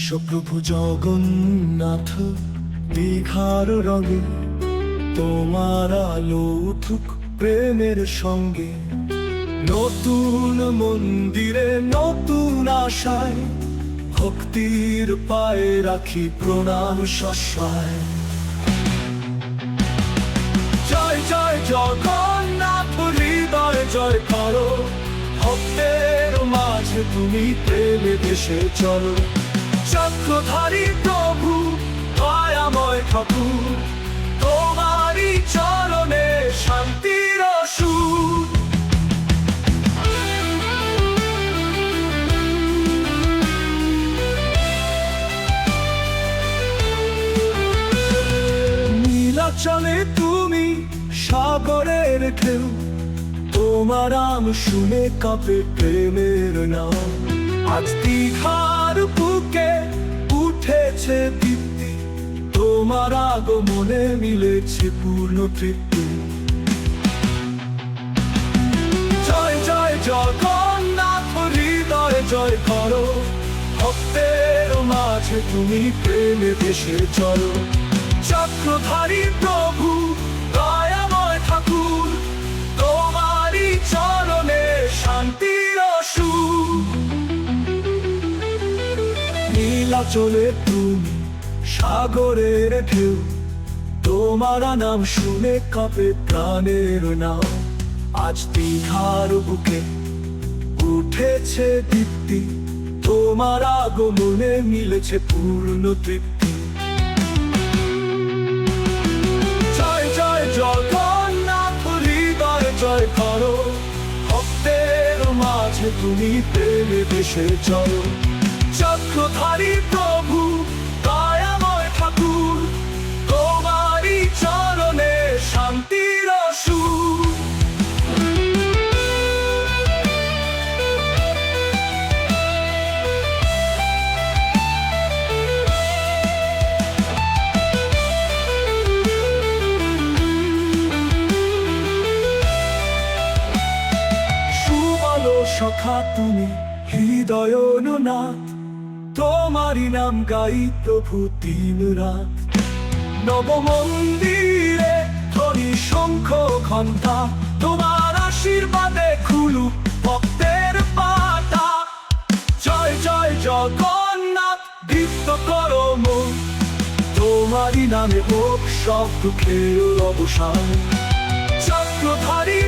বিশ্বপ্রভু জগন্নাথ দীঘার রঙে, তোমার আলো উঠুক প্রেমের সঙ্গে। নতুন মন্দিরে নতুন আশায়, ভক্তির পায়ে রাখি প্রণাম সশ্রয়। জয় জয় জগন্নাথ, হৃদয় জয় করো, ভক্তের মাঝে তুমি প্রেমে দেশে চলো। চক্রধারী প্রভু দয়াময় ঠাকুর, তোমারই চরণে শান্তির সুর। নীলাচলে তুমি সাগরের ঢেউ, তোমার নাম শুনে কাঁপে প্রেমের নাম। আজ দীঘার বুকে উঠেছে দীপ্তি, তোমার আগমনে মিলেছে পূর্ণ তৃপ্তি। জয় জয় জগন্নাথ, হৃদয় জয় করো, ভক্তের মাঝে তুমি প্রেমে দেশে চলো। চক্রধারী প্রভু দয়াময় ঠাকুর, তোমারই চরণে শান্তির সুর। নীলাচলে তুমি সাগরের ঢেউ, তোমার নাম শুনে কাঁপে প্রাণের নাম। আজ দীঘার বুকে উঠেছে দীপ্তি, তোমার আগমনে মিলেছে পূর্ণ তৃপ্তি। জয় জয় জগন্নাথ, হৃদয় জয় করো, ভক্তের মাঝে তুমি প্রেমে দেশে চলো। চক্রধারী প্রভু দয়াময় ঠাকুর, তোমারই চরণে শান্তির সুর। সুবলো সখা তুমি হৃদয়নাথ, তোমারই নাম গাই প্রভু দিন রাত। নব মন্দিরে ধ্বনি শঙ্খ ঘণ্টা, তোমার আশীর্বাদে খুলু ভক্তের পাতা। জয় জয় জগন্নাথ, দীপ্ত করো মন, তোমারই নামে হোক সব দুঃখের অবসান। চক্রধারী